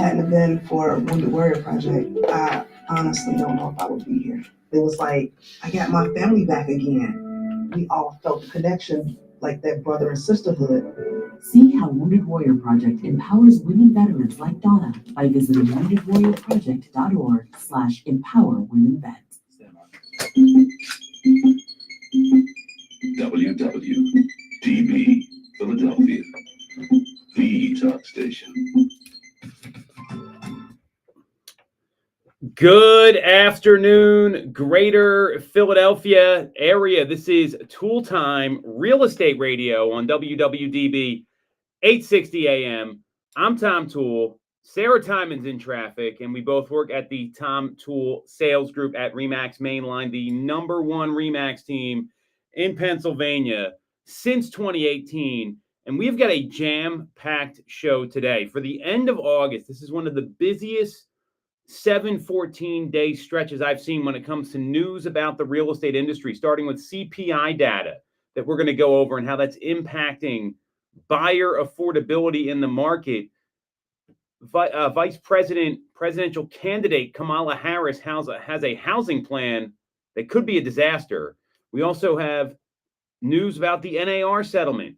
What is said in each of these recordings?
hadn't have been for Wounded Warrior Project, I honestly don't know if I would be here. It was like I got my family back again. We all felt the connection, like that brother and sisterhood. See how Wounded Warrior Project empowers women veterans like Donna by visiting woundedwarriorproject.org/empowerwomenvets. WWDB Philadelphia, the talk station. Good afternoon, Greater Philadelphia area. This is Toole Time Real Estate Radio on WWDB 860 AM. I'm Tom Toole. Sarah Timon's in traffic, and we both work at the Tom Toole Sales Group at RE/MAX Mainline, the number one RE/MAX team in Pennsylvania since 2018. And we've got a jam-packed show today. For the end of August, this is one of the busiest 14-day stretches I've seen when it comes to news about the real estate industry, starting with CPI data that we're going to go over and how that's impacting buyer affordability in the market. Vice presidential candidate Kamala Harris has a housing plan that could be a disaster. We also have news about the NAR settlement,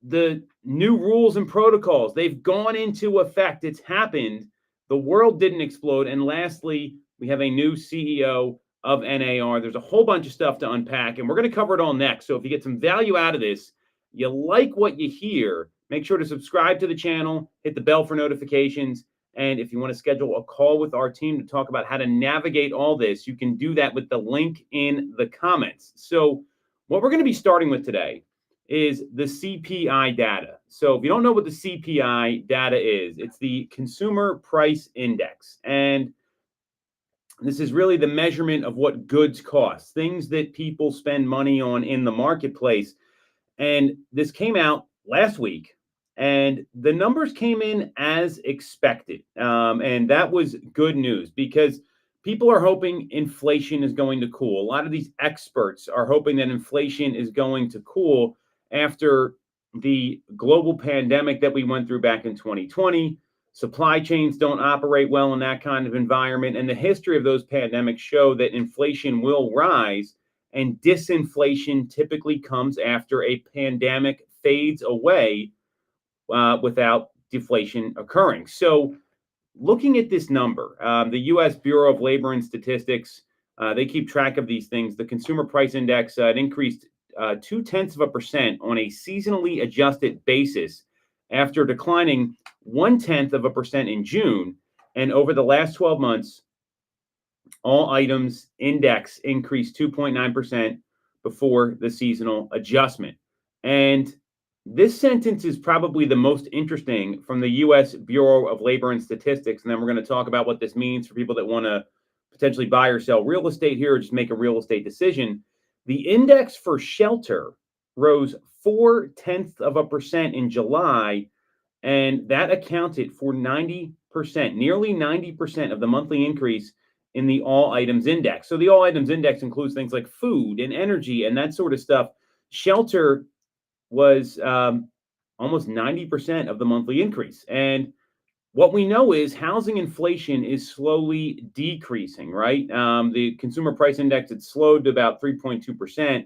the new rules and protocols. They've gone into effect. It's happened. The world didn't explode. And lastly, we have a new CEO of NAR. There's a whole bunch of stuff to unpack, and we're going to cover it all next. So if you get some value out of this, you like what you hear, make sure to subscribe to the channel, hit the bell for notifications. And if you want to schedule a call with our team to talk about how to navigate all this, you can do that with the link in the comments. So what we're going to be starting with today is the CPI data. So if you don't know what the CPI data is, it's the Consumer Price Index. And this is really the measurement of what goods cost, things that people spend money on in the marketplace. And this came out last week, and the numbers came in as expected. And that was good news because people are hoping inflation is going to cool. A lot of these experts are hoping that inflation is going to cool after the global pandemic that we went through back in 2020. Supply chains don't operate well in that kind of environment. And the history of those pandemics show that inflation will rise, and disinflation typically comes after a pandemic fades away without deflation occurring. So looking at this number, the U.S. Bureau of Labor and Statistics, they keep track of these things. The Consumer Price Index, it increased 0.2% on a seasonally adjusted basis after declining 0.1% in June. And over the last 12 months, all items index increased 2.9% before the seasonal adjustment. And this sentence is probably the most interesting from the U.S. Bureau of Labor and Statistics. And then we're going to talk about what this means for people that want to potentially buy or sell real estate here or just make a real estate decision. The index for shelter rose 0.4% in July, and that accounted for 90%, nearly 90% of the monthly increase in the all items index. So the all items index includes things like food and energy and that sort of stuff. Shelter was almost 90% of the monthly increase. And what we know is housing inflation is slowly decreasing, right? The consumer price index had slowed to about 3.2%,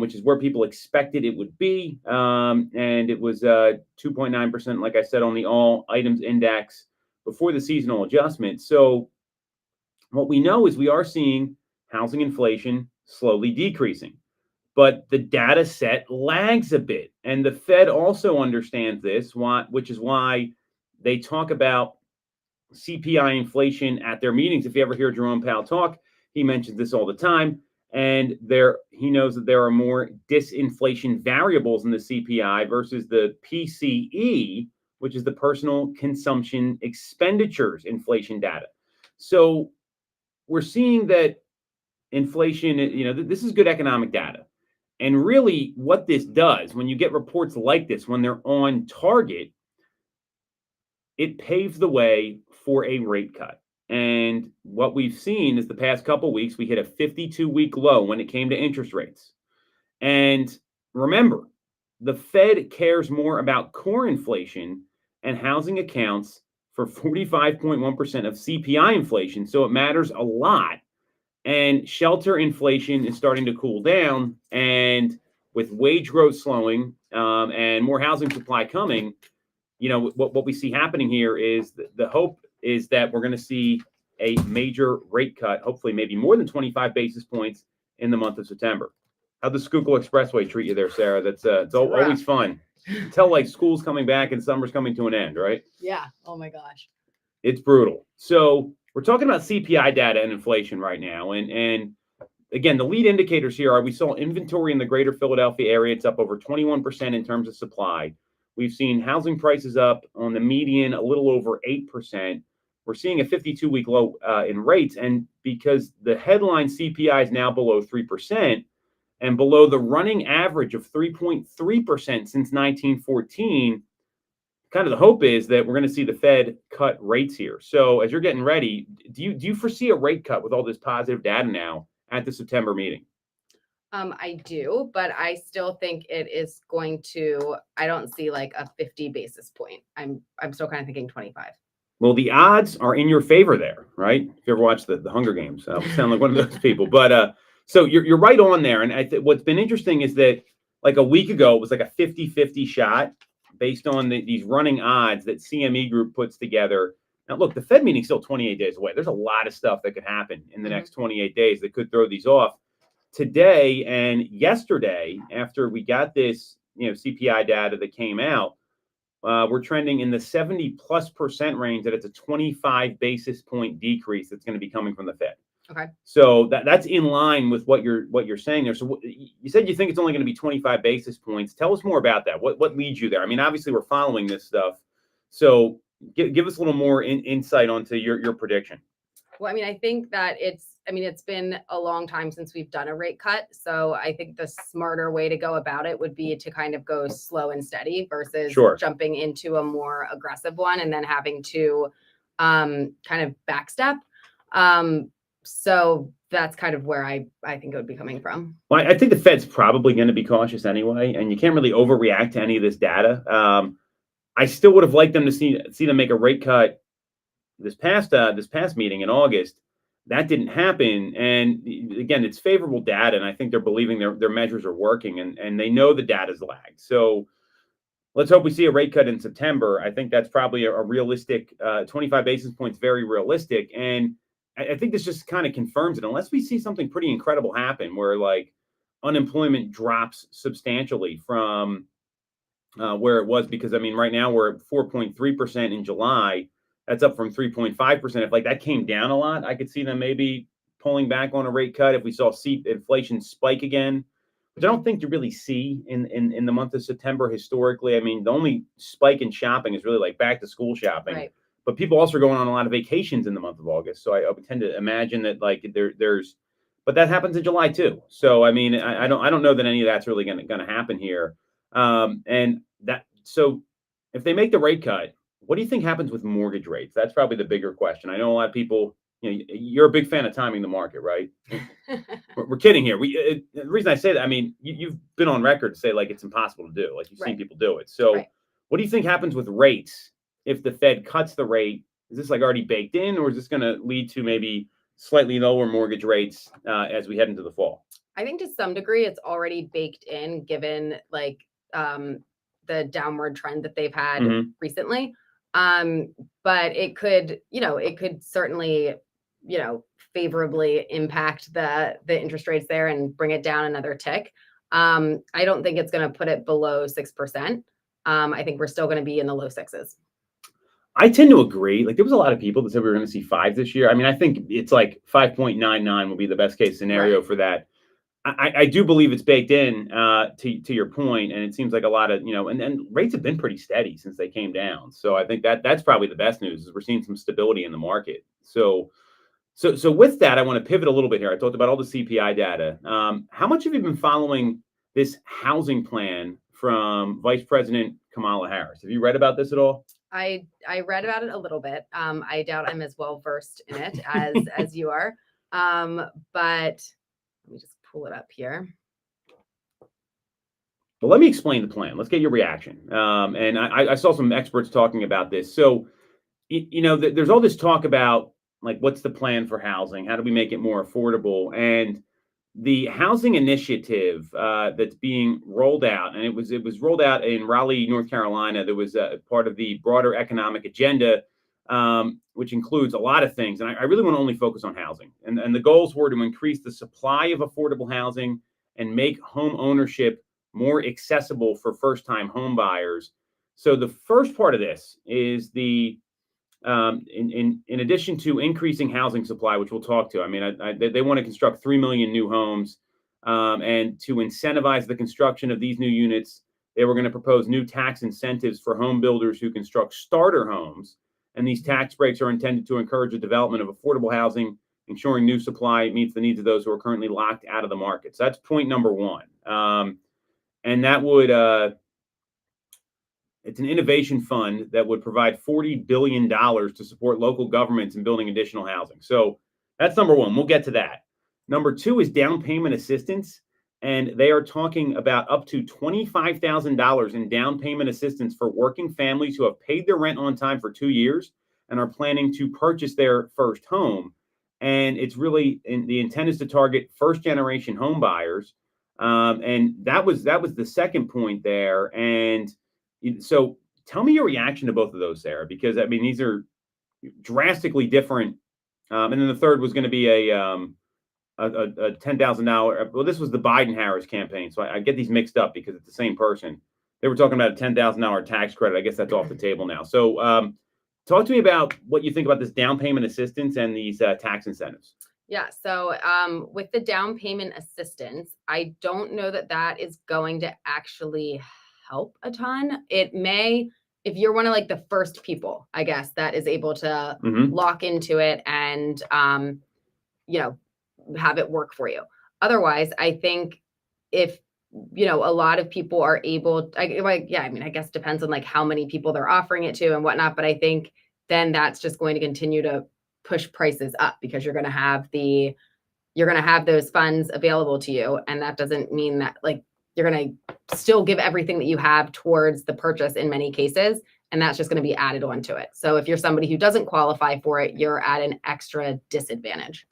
which is where people expected it would be. And it was 2.9%, like I said, on the all items index before the seasonal adjustment. So what we know is we are seeing housing inflation slowly decreasing, but the data set lags a bit. And the Fed also understands this, which is why they talk about CPI inflation at their meetings. If you ever hear Jerome Powell talk, he mentions this all the time. And he knows that there are more disinflation variables in the CPI versus the PCE, which is the personal consumption expenditures inflation data. So we're seeing that inflation, this is good economic data. And really what this does, when you get reports like this, when they're on target, it paves the way for a rate cut. And what we've seen is the past couple of weeks, we hit a 52-week low when it came to interest rates. And remember, the Fed cares more about core inflation, and housing accounts for 45.1% of CPI inflation. So it matters a lot. And shelter inflation is starting to cool down. And with wage growth slowing and more housing supply coming, what we see happening here is the hope is that we're going to see a major rate cut, hopefully maybe more than 25 basis points in the month of September. How'd the Schuylkill Expressway treat you there, Sarah? It's always fun. Tell like school's coming back and summer's coming to an end, right? Yeah. Oh my gosh. It's brutal. So we're talking about CPI data and inflation right now. And again, the lead indicators here are we saw inventory in the greater Philadelphia area. It's up over 21% in terms of supply. We've seen housing prices up on the median a little over 8%. We're seeing a 52-week low in rates. And because the headline CPI is now below 3% and below the running average of 3.3% since 1914, kind of the hope is that we're going to see the Fed cut rates here. So as you're getting ready, do you foresee a rate cut with all this positive data now at the September meeting? I do, but I still think it is going to, I don't see like a 50 basis point. I'm still kind of thinking 25. Well, the odds are in your favor there, right? If you ever watched the Hunger Games, I sound like one of those people. But so you're right on there. And what's been interesting is that like a week ago, it was like a 50-50 shot based on these running odds that CME Group puts together. Now, look, the Fed meeting's still 28 days away. There's a lot of stuff that could happen in the next 28 days that could throw these off. Today and yesterday, after we got this, CPI data that came out, we're trending in the 70+% range that it's a 25 basis point decrease that's going to be coming from the Fed. Okay. So that's in line with what you're saying there. So you said you think it's only going to be 25 basis points. Tell us more about that. What leads you there? I mean, obviously we're following this stuff. So give us a little more insight onto your prediction. Well, I mean, I think that it's been a long time since we've done a rate cut. So I think the smarter way to go about it would be to kind of go slow and steady versus jumping into a more aggressive one and then having to kind of backstep. So that's kind of where I think it would be coming from. Well, I think the Fed's probably going to be cautious anyway, and you can't really overreact to any of this data. I still would have liked them to see them make a rate cut this past meeting in August. That didn't happen. And again, it's favorable data, and I think they're believing their measures are working, and they know the data's lagged. So let's hope we see a rate cut in September. I think that's probably a realistic 25 basis points, very realistic. And I think this just kind of confirms it, unless we see something pretty incredible happen where like unemployment drops substantially from where it was, because I mean, right now we're at 4.3% in July. That's up from 3.5%. If like that came down a lot, I could see them maybe pulling back on a rate cut if we saw inflation spike again, which I don't think you really see in the month of September historically. I mean, the only spike in shopping is really like back to school shopping. Right. But people also are going on a lot of vacations in the month of August. So I would tend to imagine that like there's, but that happens in July too. So I mean, I don't know that any of that's really going to happen here. So if they make the rate cut, what do you think happens with mortgage rates? That's probably the bigger question. I know a lot of people, you're a big fan of timing the market, right? We're kidding here. The reason I say that, I mean, you've been on record to say like it's impossible to do. Like you've seen people do it. So what do you think happens with rates if the Fed cuts the rate? Is this like already baked in, or is this going to lead to maybe slightly lower mortgage rates as we head into the fall? I think to some degree it's already baked in, given like the downward trend that they've had recently. But it could certainly, favorably impact the interest rates there and bring it down another tick. I don't think it's going to put it below 6%. I think we're still going to be in the low sixes. I tend to agree. Like there was a lot of people that said we were going to see 5 this year. I mean, I think it's like 5.99 will be the best case scenario for that. I do believe it's baked in to your point, and it seems like a lot of, and rates have been pretty steady since they came down. So I think that's probably the best news is we're seeing some stability in the market. So with that, I want to pivot a little bit here. I talked about all the CPI data. How much have you been following this housing plan from Vice President Kamala Harris? Have you read about this at all? I read about it a little bit. I doubt I'm as well versed in it as you are. But let me just pull it up here. Well, let me explain the plan. Let's get your reaction. And I saw some experts talking about this. So there's all this talk about like what's the plan for housing? How do we make it more affordable? And the housing initiative that's being rolled out, and it was rolled out in Raleigh, North Carolina. There was a part of the broader economic agenda, which includes a lot of things. And I really want to only focus on housing. And the goals were to increase the supply of affordable housing and make home ownership more accessible for first-time home buyers. So the first part of this is in addition to increasing housing supply, which we'll talk to. I mean, they want to construct 3 million new homes, and to incentivize the construction of these new units, they were going to propose new tax incentives for home builders who construct starter homes. And these tax breaks are intended to encourage the development of affordable housing, ensuring new supply meets the needs of those who are currently locked out of the market. So that's point number one. And that would it's an innovation fund that would provide $40 billion to support local governments in building additional housing. So that's number one. We'll get to that. Number two is down payment assistance. And they are talking about up to $25,000 in down payment assistance for working families who have paid their rent on time for 2 years and are planning to purchase their first home. And it's really, the intent is to target first generation home buyers. And that was the second point there. And so tell me your reaction to both of those, Sarah, because I mean, these are drastically different. And then the third was going to be a $10,000. Well, this was the Biden-Harris campaign. So I get these mixed up because it's the same person. They were talking about a $10,000 tax credit. I guess that's off the table now. So talk to me about what you think about this down payment assistance and these tax incentives. Yeah. So with the down payment assistance, I don't know that is going to actually help a ton. It may, if you're one of like the first people, I guess, that is able to lock into it and, have it work for you. Otherwise, I think if, a lot of people are able, I guess depends on like how many people they're offering it to and whatnot. But I think then that's just going to continue to push prices up because you're going to have those funds available to you. And that doesn't mean that like you're going to still give everything that you have towards the purchase in many cases. And that's just going to be added onto it. So if you're somebody who doesn't qualify for it, you're at an extra disadvantage.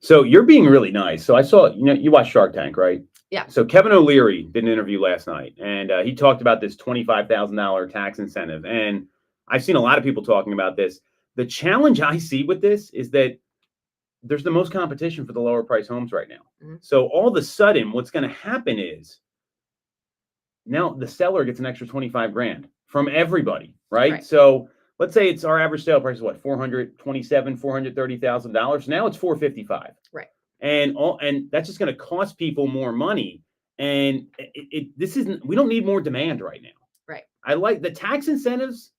So you're being really nice. So I saw, you watch Shark Tank, right? Yeah. So Kevin O'Leary did an interview last night, and he talked about this $25,000 tax incentive. And I've seen a lot of people talking about this. The challenge I see with this is that there's the most competition for the lower price homes right now. Mm-hmm. So all of a sudden, what's going to happen is now the seller gets an extra 25 grand from everybody, right? So let's say it's our average sale price is what, $430,000. Now it's $455. Right. And that's just going to cost people more money. And we don't need more demand right now. Right. I like the tax incentives.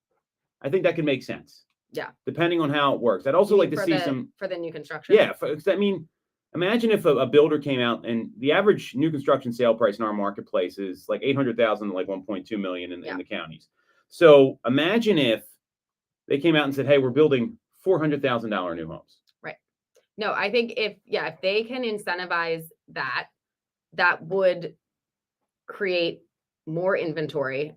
I think that could make sense. Yeah. Depending on how it works. I'd also like to see for the new construction. Yeah. Imagine if a builder came out and the average new construction sale price in our marketplace is like $800,000 to like 1.2 million in the counties. So imagine if they came out and said, hey, we're building $400,000 new homes. Right. No, I think if they can incentivize that would create more inventory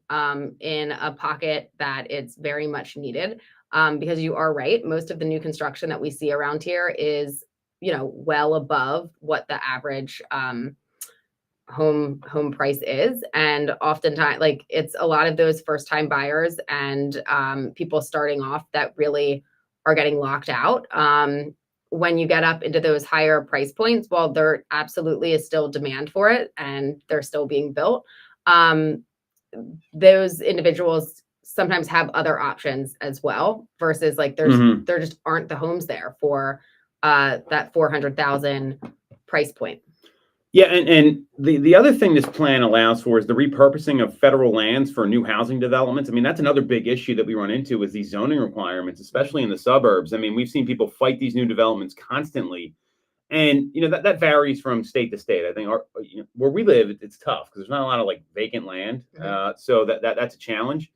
in a pocket that it's very much needed. Because you are right. Most of the new construction that we see around here is, well above what the average home price is. And oftentimes, like, it's a lot of those first time buyers and people starting off that really are getting locked out. When you get up into those higher price points, while there absolutely is still demand for it and they're still being built, those individuals sometimes have other options as well versus like there just aren't the homes there for that 400,000 price point. Yeah, and the other thing this plan allows for is the repurposing of federal lands for new housing developments. I mean, that's another big issue that we run into is these zoning requirements, especially in the suburbs. I mean, we've seen people fight these new developments constantly. And, that varies from state to state. I think where we live, it's tough because there's not a lot of like vacant land. So that's a challenge.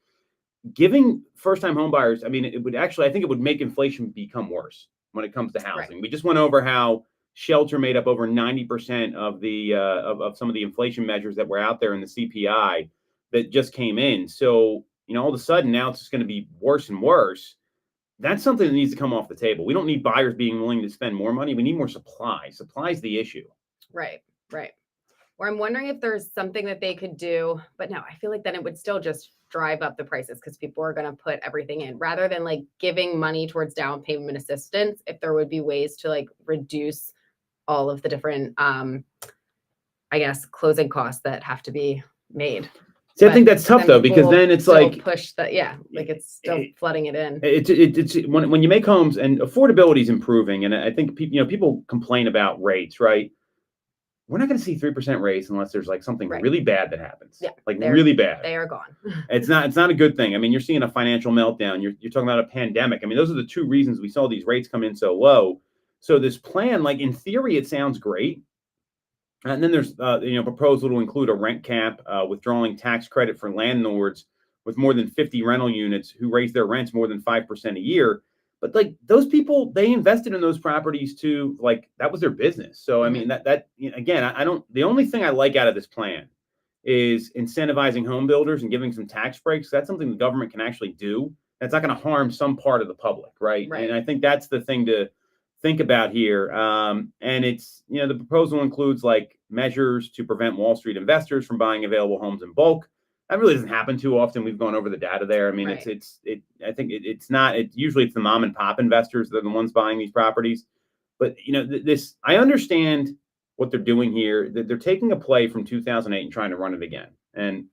Giving first-time home buyers, I mean, I think it would make inflation become worse when it comes to housing. Right. We just went over how shelter made up over 90% of the of some of the inflation measures that were out there in the CPI that just came in. So, all of a sudden now it's just going to be worse and worse. that's something that needs to come off the table. We don't need buyers being willing to spend more money. We need more supply. Supply is the issue. Right. Or I'm wondering if there's something that they could do, but no, I feel like then it would still just drive up the prices because people are going to put everything in rather than like giving money towards down payment assistance. If there would be ways to like reduce all of the different, I guess, closing costs that have to be made. See, I think that's tough though, because then it's like push that, like it's still flooding it in. It's when you make homes and affordability is improving, and I think people complain about rates, right? We're not going to see 3% rates unless there's like something really bad that happens. Yeah, like really bad. They are gone. It's not a good thing. I mean, you're seeing a financial meltdown. You're talking about a pandemic. I mean, those are the two reasons we saw these rates come in so low. So this plan, like in theory, it sounds great. And then there's proposal to include a rent cap, withdrawing tax credit for landlords with more than 50 rental units who raise their rents more than 5% a year. But like those people, they invested in those properties to like that was their business. So I mean again, I don't. The only thing I like out of this plan is incentivizing home builders and giving some tax breaks. That's something the government can actually do. That's not going to harm some part of the public, right? And I think that's the thing to think about here. And it's the proposal includes like measures to prevent Wall Street investors from buying available homes in bulk. That really doesn't happen too often. We've gone over the data there. I mean, I think it's not. Usually it's the mom and pop investors that are the ones buying these properties. But this I understand what they're doing here. They're taking a play from 2008 and trying to run it again. And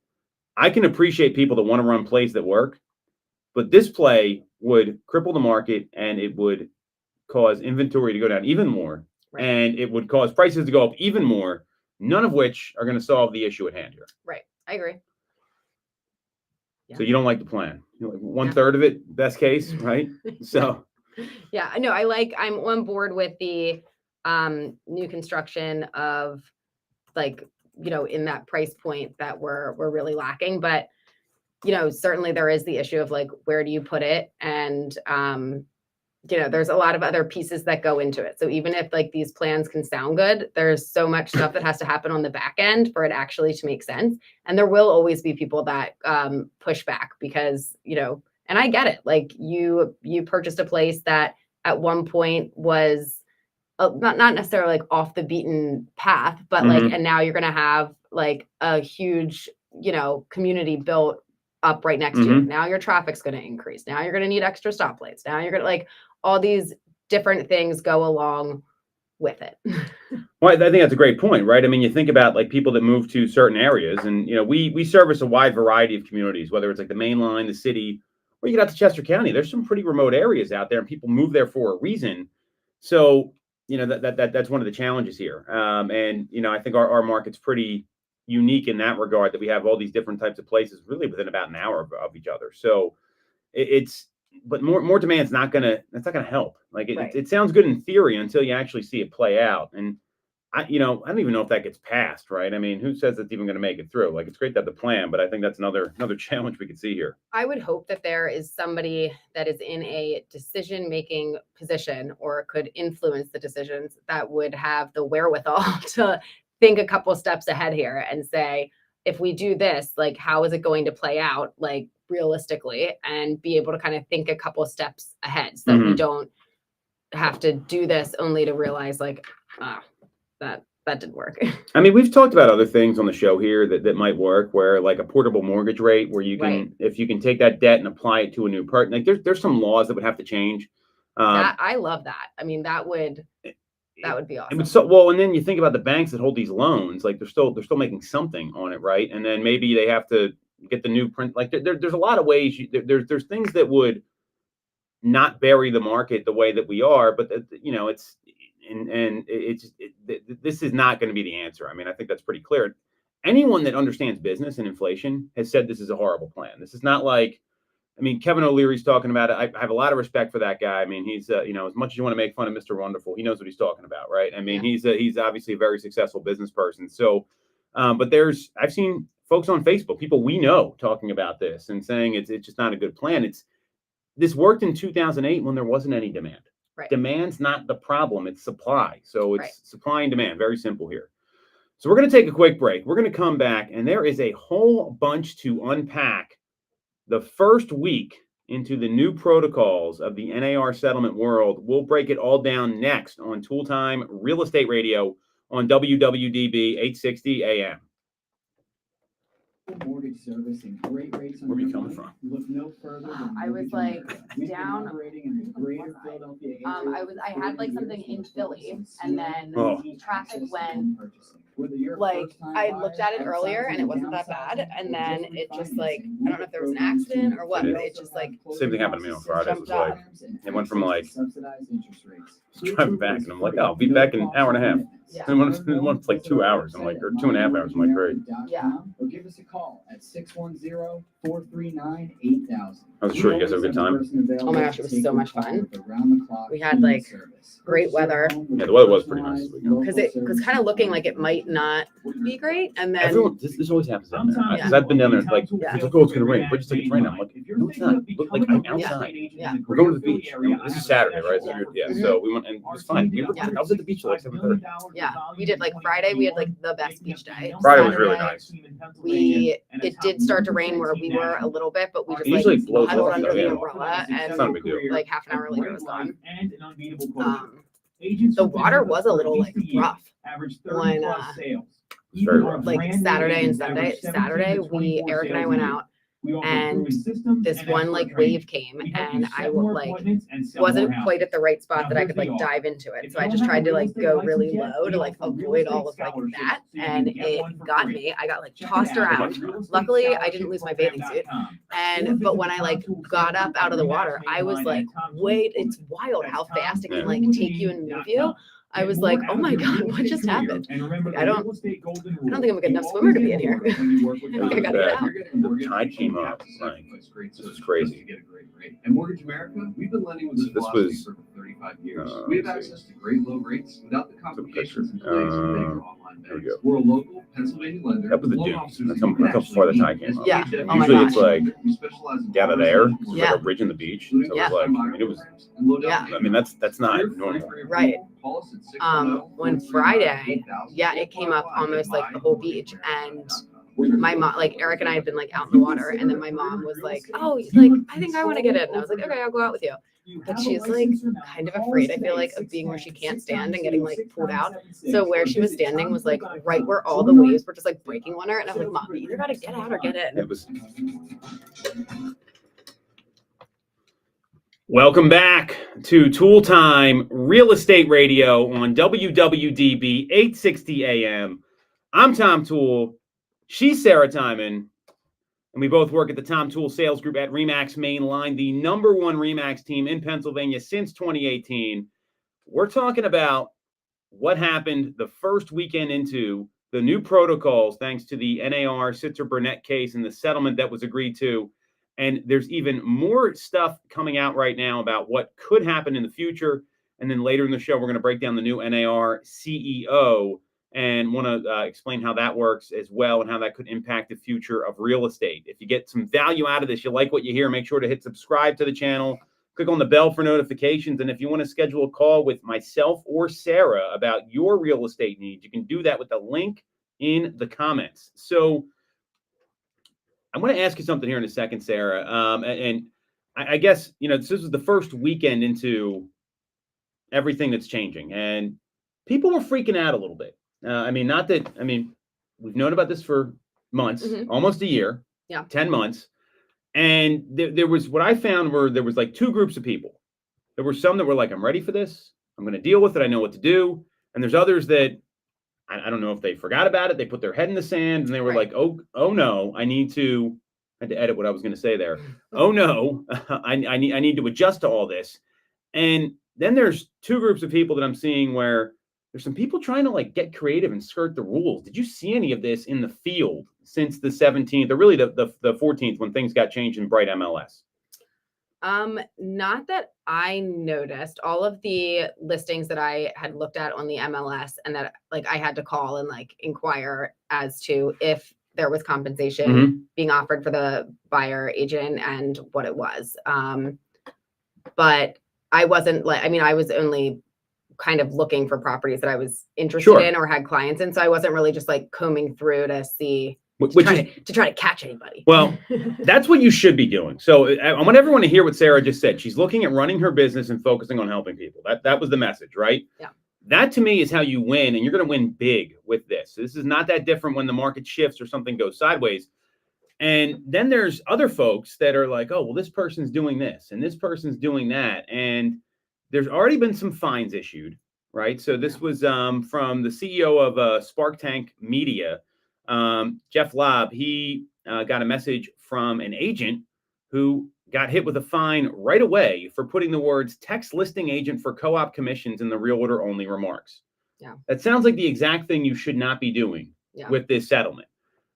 I can appreciate people that want to run plays that work, but this play would cripple the market and it would cause inventory to go down even more, and it would cause prices to go up even more. None of which are going to solve the issue at hand here. Right, I agree. So you don't like the plan. Like 1/3 of it, best case, right? So yeah, no, I'm on board with the new construction of like, in that price point that we're really lacking. But, certainly there is the issue of like, where do you put it? And, there's a lot of other pieces that go into it. So even if like these plans can sound good, there's so much stuff that has to happen on the back end for it actually to make sense. And there will always be people that push back because, and I get it. Like you purchased a place that at one point was not necessarily like off the beaten path, but like, and now you're going to have like a huge, community built up right next to you. Now your traffic's going to increase. Now you're going to need extra stoplights. Now you're going to like all these different things go along with it. Well, I think that's a great point, right? I mean, you think about like people that move to certain areas and, we service a wide variety of communities, whether it's like the main line, the city, or you get out to Chester County. There's some pretty remote areas out there and people move there for a reason. So, that's one of the challenges here. And, I think our market's pretty unique in that regard, that we have all these different types of places really within about an hour of each other. So but more demand's that's not gonna help. Like it sounds good in theory until you actually see it play out. And I don't even know if that gets passed, right? I mean, who says it's even going to make it through? Like it's great to have the plan, but I think that's another challenge we could see here. I would hope that there is somebody that is in a decision-making position or could influence the decisions that would have the wherewithal to think a couple steps ahead here and say, if we do this, like, how is it going to play out, like realistically, and be able to kind of think a couple steps ahead so we don't have to do this only to realize like, that didn't work. I mean, we've talked about other things on the show here that might work, where like a portable mortgage rate, where you can, if you can take that debt and apply it to a new partner, like there's some laws that would have to change. I love that. I mean, that would be awesome. And then you think about the banks that hold these loans, like they're still making something on it, right? And then maybe they have to get the new print. Like there's a lot of ways. There's things that would not bury the market the way that we are, but this is not going to be the answer. I mean, I think that's pretty clear. Anyone that understands business and inflation has said this is a horrible plan. This is not like, I mean, Kevin O'Leary's talking about it. I have a lot of respect for that guy. I mean, he's, as much as you want to make fun of Mr. Wonderful, he knows what he's talking about, right? I mean, he's obviously a very successful business person. So, but I've seen folks on Facebook, people we know, talking about this and saying it's just not a good plan. This worked in 2008 when there wasn't any demand. Right. Demand's not the problem, it's supply. So it's supply and demand, very simple here. So we're going to take a quick break. We're going to come back and there is a whole bunch to unpack the first week into the new protocols of the NAR settlement world. We'll break it all down next on Toole Time Real Estate Radio on WWDB 860 AM. Mortgage service and great rates on Where are you your coming money. from? Look no further than I was Mortgage like America. We've been down. operating in the greater Philadelphia area I had like something in Philly, and then Oh. traffic went. Like I looked at it earlier and it wasn't that bad, and then it just like I don't know if there was an accident or what, but it just like Same thing happened to me on Friday. It was jumped like, up. it went from like driving back, and I'm like, oh, I'll be back in an hour and a half. Yeah. And it went for like 2 hours. I'm like, or 2.5 hours. I'm like, great. Yeah. Or give us a call at 610-439-8000. I was sure you guys have a good time. Oh my gosh, it was so much fun. We had like great weather. Yeah, the weather was pretty nice this weekend. Because it was kind of looking like it might not be great, and then Everyone, this always happens down there. Yeah. Because I've been down there, like, Yeah. it's like, oh, it's going to rain. But just like, it's raining. I'm like, no, it's not. Look, like, I'm outside. Yeah. We're going to the beach. This is Saturday, right? So, yeah, Mhm. so we went, and it was fine. Yeah. I was at the beach till like 7:30. yeah, we did like Friday. We had like the best beach day. Friday was really Saturday, nice. It did start to rain where we were a little bit, but we just It usually like blows huddled off, under though, the yeah. umbrella, It's not a and big deal. like half an hour later it was gone. The water was a little like rough when It's very rough. like Saturday and Sunday. Saturday, Eric and I went out, and this one like wave came, and I wasn't quite at the right spot that I could like dive into it. So I just tried to like go really low to like avoid all of like that, and it got me. I got like tossed around. Luckily, I didn't lose my bathing suit. But when I like got up out of the water, I was like, wait, it's wild how fast it can like take you and move you. I was like, oh my God, what just happened? Like, I don't think I'm a good enough swimmer to be in here. I gotta get out. The tide came up. Like, this was crazy. And Mortgage America, we've been lending with this This philosophy was, for 35 years. We have access to great low rates without the complications in place with bank or online There we banks. go. We're a local Pennsylvania lender. That was the with loan dunes. officers That's that how can before the actually tide came up. Yeah. meet Oh my Usually it's gosh. like, We specialize in down borrowers there, and it's Yeah. like a bridge on the beach. So it was Yeah. like, I mean, it was, and low down Yeah. payment. I mean, that's not We're free normal. for your Right. call us at 610-439-8000. When Friday, yeah, it came up almost like the whole beach, and my mom, like Eric and I had been like out in the water, and then my mom was like, oh, like I think I want to get in. And I was like, okay, I'll go out with you. But she's like kind of afraid, I feel like, of being where she can't stand and getting like pulled out. So where she was standing was like right where all the waves were just like breaking on her, and I was like, Mom, you either gotta get out or get in. It was. Welcome back to Toole Time Real Estate Radio on WWDB 860 AM. I'm Tom Toole. She's Sarah Timon. And we both work at the Tom Toole Sales Group at RE/MAX Mainline, the #1 RE/MAX team in Pennsylvania since 2018. We're talking about what happened the first weekend into the new protocols, thanks to the NAR Sitzer-Burnett case and the settlement that was agreed to. And there's even more stuff coming out right now about what could happen in the future. And then later in the show, we're going to break down the new NAR CEO and want to explain how that works as well and how that could impact the future of real estate. If you get some value out of this, you like what you hear, make sure to hit subscribe to the channel, click on the bell for notifications. And if you want to schedule a call with myself or Sarah about your real estate needs, you can do that with the link in the comments. So I want to ask you something here in a second, Sarah. And I guess, you know, this is the first weekend into everything that's changing, and people were freaking out a little bit. We've known about this for months, almost a year, 10 months. And there was, what I found were, there was like two groups of people. There were some that were like, I'm ready for this. I'm going to deal with it. I know what to do. And there's others that, I don't know if they forgot about it. They put their head in the sand and they were like, oh no, I had to edit what I was going to say there. Oh no, I need to adjust to all this. And then there's two groups of people that I'm seeing where there's some people trying to like get creative and skirt the rules. Did you see any of this in the field since the 17th, or really the 14th, when things got changed in Bright MLS? Not that I noticed. All of the listings that I had looked at on the MLS, and that like I had to call and like inquire as to if there was compensation being offered for the buyer agent and what it was. But I wasn't like, I was only kind of looking for properties that I was interested in or had clients in. So I wasn't really just like combing through to see which is to try to catch anybody. Well, that's what you should be doing. So I want everyone to hear what Sarah just said. She's looking at running her business and focusing on helping people. That was the message, right? Yeah. That to me is how you win, and you're going to win big with this. This is not that different when the market shifts or something goes sideways. And then there's other folks that are like, oh, well, this person's doing this and this person's doing that. And there's already been some fines issued, right? So this was from the CEO of Spark Tank Media, Jeff Lobb. He got a message from an agent who got hit with a fine right away for putting the words text listing agent for co-op commissions in the realtor only remarks. Yeah. That sounds like the exact thing you should not be doing with this settlement.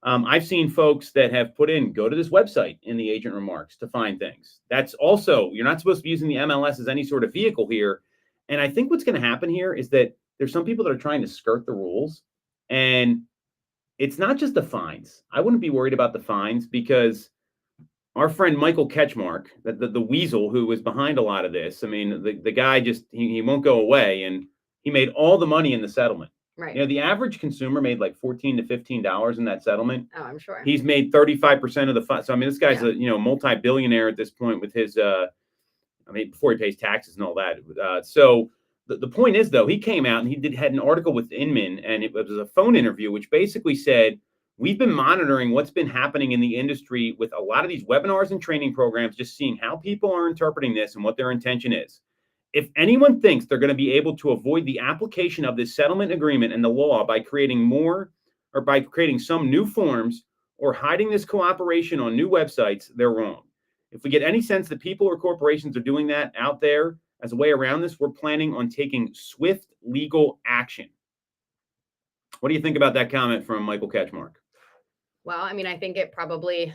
I've seen folks that have put in, go to this website in the agent remarks to find things. That's also, you're not supposed to be using the MLS as any sort of vehicle here. And I think what's going to happen here is that there's some people that are trying to skirt the rules. And it's not just the fines. I wouldn't be worried about the fines because our friend Michael Ketchmark, the weasel who was behind a lot of this, I mean, the guy just, he won't go away. And he made all the money in the settlement. Right. You know, the average consumer made like $14 to $15 in that settlement. Oh, I'm sure. He's made 35% of the fund. So, I mean, this guy's a, multi-billionaire at this point with his, before he pays taxes and all that. So the point is, though, he came out and had an article with Inman, and it was a phone interview, which basically said, we've been monitoring what's been happening in the industry with a lot of these webinars and training programs, just seeing how people are interpreting this and what their intention is. If anyone thinks they're going to be able to avoid the application of this settlement agreement and the law by creating some new forms or hiding this cooperation on new websites, they're wrong. If we get any sense that people or corporations are doing that out there as a way around this, we're planning on taking swift legal action. What do you think about that comment from Michael Ketchmark? Well, I mean, I think it probably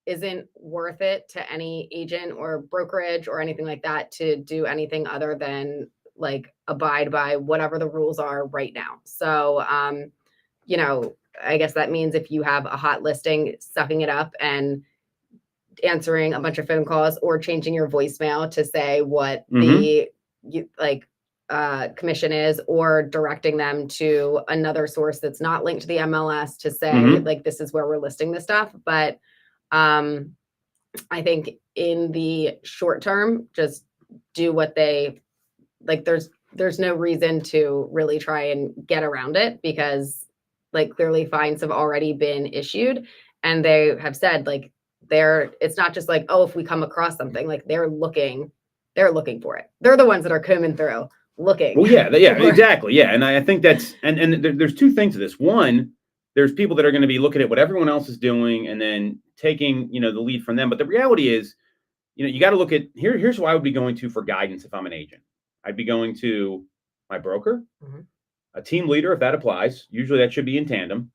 isn't worth it to any agent or brokerage or anything like that to do anything other than like abide by whatever the rules are right now. So, I guess that means if you have a hot listing, sucking it up and answering a bunch of phone calls or changing your voicemail to say what the commission is, or directing them to another source that's not linked to the MLS to say like, this is where we're listing this stuff. But I think in the short term, just do what they like. There's no reason to really try and get around it because like clearly fines have already been issued, and they have said like it's not just like, oh, if we come across something, like they're looking for it. They're the ones that are combing through looking. Well, yeah, exactly. Yeah. And I think that's, and there's two things to this. One, there's people that are going to be looking at what everyone else is doing and then taking, the lead from them. But the reality is, you got to look at here's who I would be going to for guidance if I'm an agent. I'd be going to my broker, a team leader, if that applies. Usually that should be in tandem.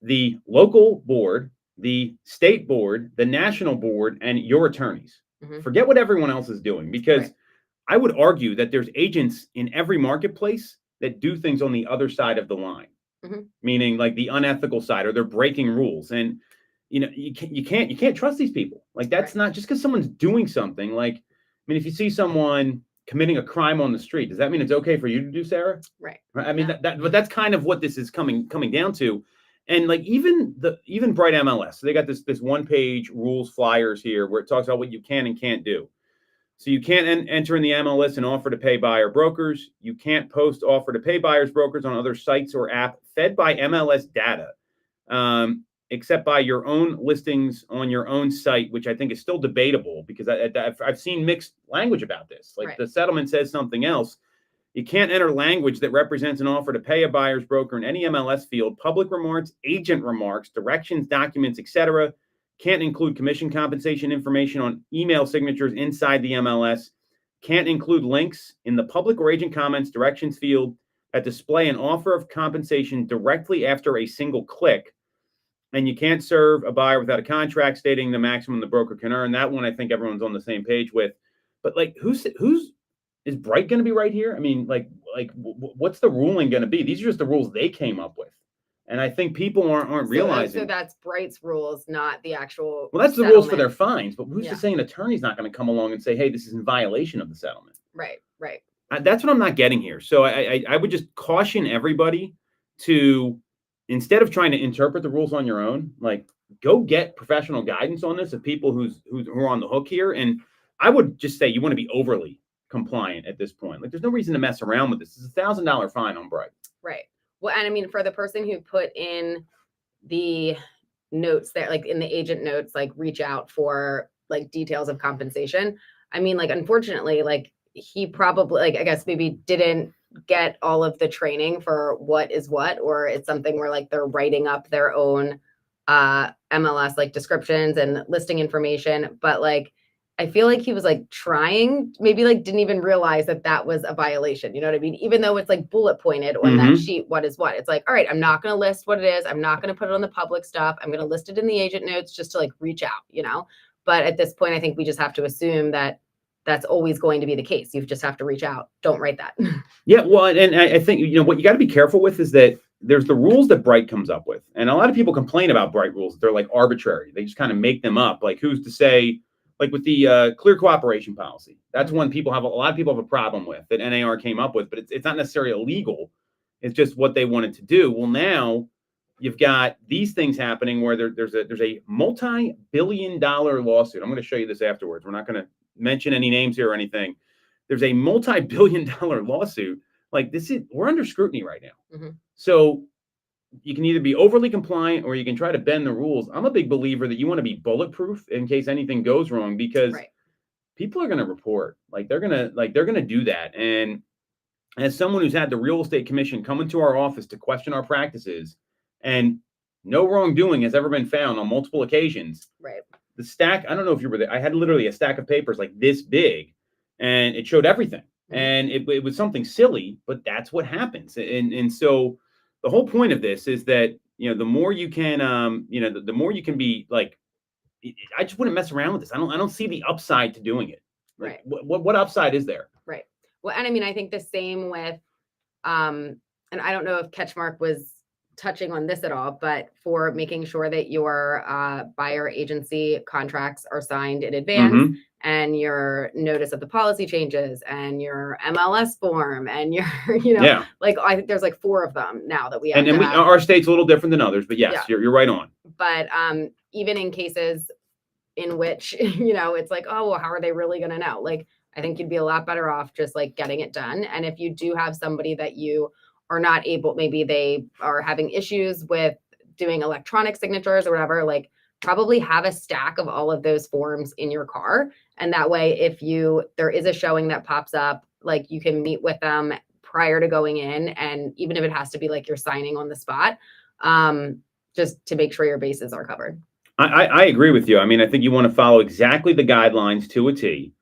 The local board, the state board, the national board, and your attorneys. Forget what everyone else is doing, because I would argue that there's agents in every marketplace that do things on the other side of the line. Meaning like the unethical side, or they're breaking rules. And you can't trust these people. Like that's not just because someone's doing something. Like, I mean, if you see someone committing a crime on the street, does that mean it's okay for you to do, Sarah? Right. I mean, but that's kind of what this is coming down to. And like even Bright MLS, so they got this one-page rules flyers here where it talks about what you can and can't do. So you can't enter in the MLS and offer to pay buyer brokers. You can't post offer to pay buyers brokers on other sites or app fed by MLS data, except by your own listings on your own site, which I think is still debatable because I've seen mixed language about this. Like the settlement says something else. You can't enter language that represents an offer to pay a buyer's broker in any MLS field, public remarks, agent remarks, directions, documents, etc. Can't include commission compensation information on email signatures inside the MLS. Can't include links in the public or agent comments directions field that display an offer of compensation directly after a single click. And you can't serve a buyer without a contract stating the maximum the broker can earn. That one I think everyone's on the same page with. But like, who's is Bright going to be right here? I mean, what's the ruling going to be? These are just the rules they came up with. And I think people aren't realizing. So that's Bright's rules, not the actual. Well, that's the rules for their fines. But who's to say an attorney's not going to come along and say, hey, this is in violation of the settlement? Right. That's what I'm not getting here. So I would just caution everybody to instead of trying to interpret the rules on your own, like go get professional guidance on this of people who are on the hook here. And I would just say you want to be overly compliant at this point. Like there's no reason to mess around with this. It's $1,000 fine on Bright. Right. Well, and I mean, for the person who put in the notes there, like in the agent notes, like reach out for like details of compensation. I mean, like, unfortunately, like he probably, like, I guess maybe didn't get all of the training for what is what, or it's something where like they're writing up their own MLS like descriptions and listing information. But like, I feel like he was like trying, maybe like didn't even realize that that was a violation. You know what I mean? Even though it's like bullet pointed on that sheet, what is what? It's like, all right, I'm not going to list what it is. I'm not going to put it on the public stuff. I'm going to list it in the agent notes just to like reach out, you know? But at this point, I think we just have to assume that that's always going to be the case. You just have to reach out. Don't write that. Yeah, well, and I think, you know, what you got to be careful with is that there's the rules that Bright comes up with. And a lot of people complain about Bright rules. They're like arbitrary. They just kind of make them up. Like who's to say, like with the clear cooperation policy, that's one a lot of people have a problem with that NAR came up with, but it's not necessarily illegal. It's just what they wanted to do. Well, now you've got these things happening where there's a multi-billion-dollar lawsuit. I'm going to show you this afterwards. We're not going to mention any names here or anything. There's a multi-billion-dollar lawsuit. Like we're under scrutiny right now. So you can either be overly compliant or you can try to bend the rules. I'm a big believer that you want to be bulletproof in case anything goes wrong, because people are going to report. Like they're going to do that. And as someone who's had the real estate commission come into our office to question our practices, and no wrongdoing has ever been found on multiple occasions. Right. The stack, I don't know if you were there. I had literally a stack of papers like this big, and it showed everything. And it was something silly, but that's what happens. And so the whole point of this is that, you know, the more you can, the more you can be like, I just wouldn't mess around with this. I don't see the upside to doing it. Like, what upside is there? Right. Well, and I mean, I think the same with, and I don't know if Catchmark was touching on this at all, but for making sure that your buyer agency contracts are signed in advance, and your notice of the policy changes, and your MLS form, and your, you know, like I think there's like 4 of them now that we have. And our state's a little different than others, but yes, you're right on. But even in cases in which, you know, it's like, oh, well, how are they really going to know? Like, I think you'd be a lot better off just like getting it done. And if you do have somebody that you are not able, maybe they are having issues with doing electronic signatures or whatever, like probably have a stack of all of those forms in your car. And that way, if there is a showing that pops up, like you can meet with them prior to going in. And even if it has to be like you're signing on the spot, just to make sure your bases are covered. I agree with you. I mean, I think you want to follow exactly the guidelines to a T.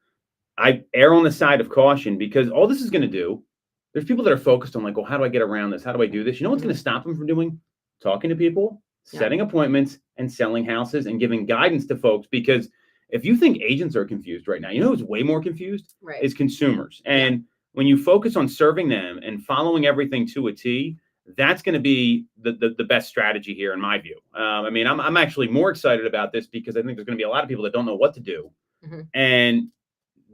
I err on the side of caution, because all this is going to do, there's people that are focused on like, well, how do I get around this? How do I do this? You know what's going to stop them from doing? Talking to people, setting appointments, and selling houses and giving guidance to folks. Because if you think agents are confused right now, you know who's way more confused? Is consumers. And when you focus on serving them and following everything to a T, that's going to be the best strategy here, in my view. I mean, I'm actually more excited about this because I think there's going to be a lot of people that don't know what to do. And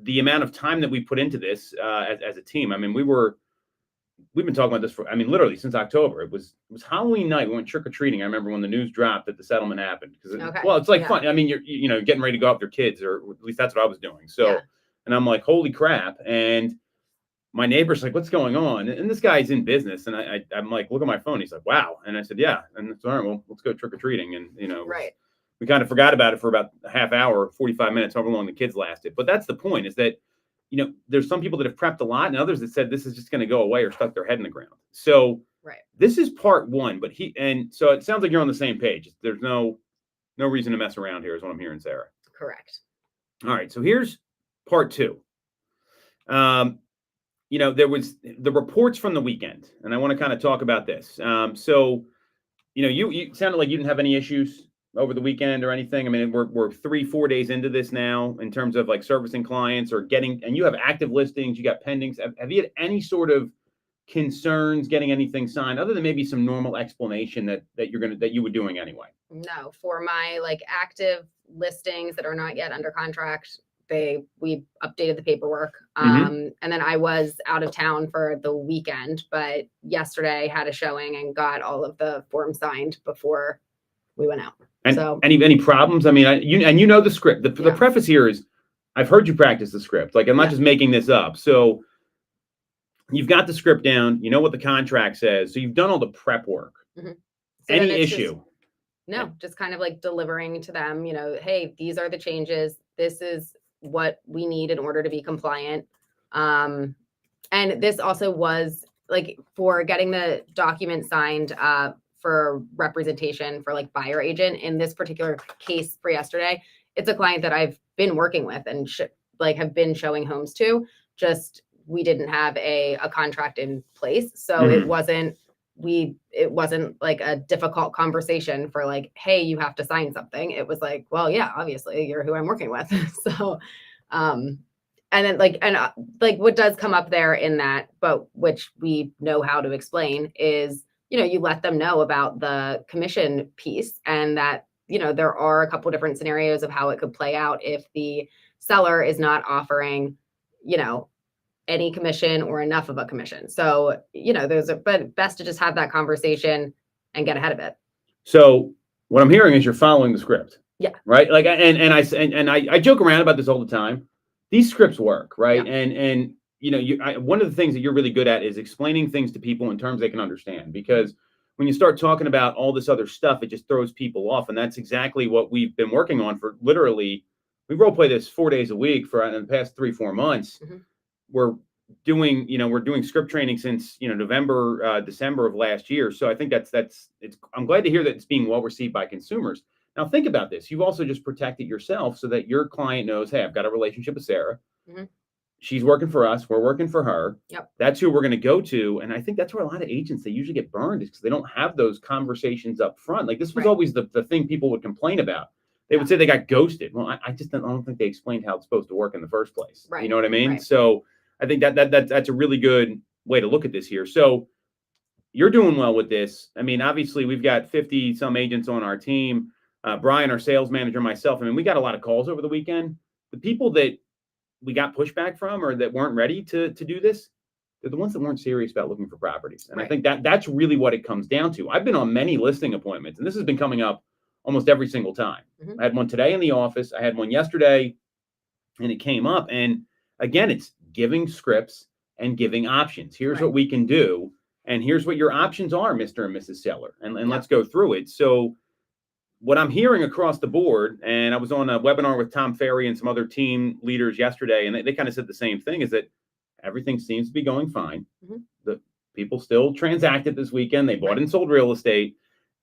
the amount of time that we put into this as a team, I mean, we've been talking about this for, I mean, literally since October. It was Halloween night. We went trick-or-treating. I remember when the news dropped that the settlement happened. Well, it's like fun. I mean, you're getting ready to go out with your kids, or at least that's what I was doing. So, and I'm like, holy crap. And my neighbor's like, what's going on? And this guy's in business. And I'm like, look at my phone. He's like, wow. And I said, yeah. And it's all right, well, let's go trick-or-treating. And, you know, we kind of forgot about it for about a half hour, 45 minutes, however long the kids lasted. But that's the point, is that, you know, there's some people that have prepped a lot and others that said this is just going to go away or stuck their head in the ground. So this is part 1, but so it sounds like you're on the same page. There's no reason to mess around here is what I'm hearing, Sarah. Correct. All right. So here's part 2. You know, there was the reports from the weekend, and I want to kind of talk about this. So, you know, you sounded like you didn't have any issues over the weekend or anything. I mean, we're 3-4 days into this now in terms of like servicing clients or getting, and you have active listings, you got pendings. Have you had any sort of concerns getting anything signed other than maybe some normal explanation that you were doing anyway? No, for my like active listings that are not yet under contract, we updated the paperwork. Mhm. And then I was out of town for the weekend, but yesterday had a showing and got all of the forms signed before we went out. And So any problems? I mean, you know the script. The Yeah. preface here is, I've heard you practice the script. Like, I'm not Yeah. just making this up. So you've got the script down. You know what the contract says. So you've done all the prep work. So Any then it's just- issue? No, just kind of like delivering to them, hey, these are the changes. This is what we need in order to be compliant. And this also was like for getting the document signed for representation for like buyer agent in this particular case for yesterday. It's a client that I've been working with and have been showing homes to. Just we didn't have a contract in place, so it wasn't like a difficult conversation for like, hey, you have to sign something. It was like, well, yeah, obviously you're who I'm working with. So, and then like what does come up there in that, but which we know how to explain is, you let them know about the commission piece and that, there are a couple different scenarios of how it could play out if the seller is not offering, any commission or enough of a commission. So, but best to just have that conversation and get ahead of it. So what I'm hearing is you're following the script. Yeah. Right. Like, I joke around about this all the time. These scripts work, right? Yeah. And one of the things that you're really good at is explaining things to people in terms they can understand. Because when you start talking about all this other stuff, it just throws people off. And that's exactly what we've been working on for literally. We role play this 4 days a week for in the past 3-4 months. Mhm. We're doing script training since November, December of last year. So I think I'm glad to hear that it's being well received by consumers. Now think about this. You've also just protected yourself so that your client knows, hey, I've got a relationship with Sarah. Mhm. She's working for us. We're working for her. Yep. That's who we're going to go to. And I think that's where a lot of agents, they usually get burned, is because they don't have those conversations up front. Like this was Right. always the thing people would complain about. They would say they got ghosted. Well, I don't think they explained how it's supposed to work in the first place. Right. You know what I mean? Right. So I think that's a really good way to look at this here. So you're doing well with this. I mean, obviously we've got 50 some agents on our team. Brian, our sales manager, myself. I mean, we got a lot of calls over the weekend. The people that we got pushback from or that weren't ready to do this, they're the ones that weren't serious about looking for properties. And Right. I think that's really what it comes down to. I've been on many listing appointments, and this has been coming up almost every single time. Mhm. I had one today in the office. I had one yesterday, and it came up. And again, it's giving scripts and giving options. Here's Right. what we can do, and here's what your options are, Mr. and Mrs. Seller. And Yeah. let's go through it. So what I'm hearing across the board, and I was on a webinar with Tom Ferry and some other team leaders yesterday, and they kind of said the same thing, is that everything seems to be going fine. Mhm. The people still transacted this weekend. They bought Right. and sold real estate.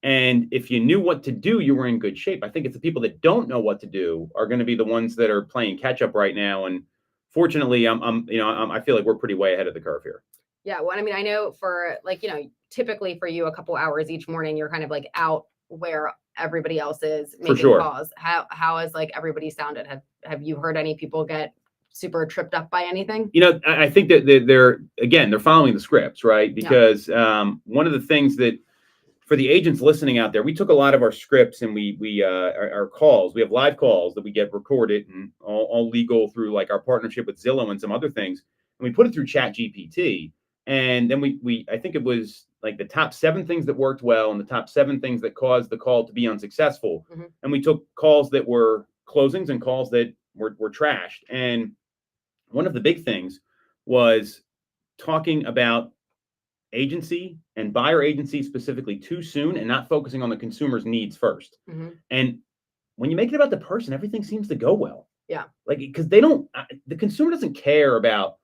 And if you knew what to do, you were in good shape. I think it's the people that don't know what to do are going to be the ones that are playing catch up right now. And fortunately, I feel like we're pretty way ahead of the curve here. Yeah. Well, I mean, I know for typically for you, a couple hours each morning, you're kind of like out where everybody else is making sure. calls. How has like everybody sounded? Have you heard any people get super tripped up by anything? I think that they're following the scripts, right? Because one of the things that for the agents listening out there, we took a lot of our scripts and our calls. We have live calls that we get recorded and all legal through like our partnership with Zillow and some other things. And we put it through Chat GPT. And then I think it was like the top 7 things that worked well and the top 7 things that caused the call to be unsuccessful. Mhm. And we took calls that were closings and calls that were trashed. And one of the big things was talking about agency and buyer agency specifically too soon and not focusing on the consumer's needs first. Mhm. And when you make it about the person, everything seems to go well. Yeah. Like, because the consumer doesn't care about,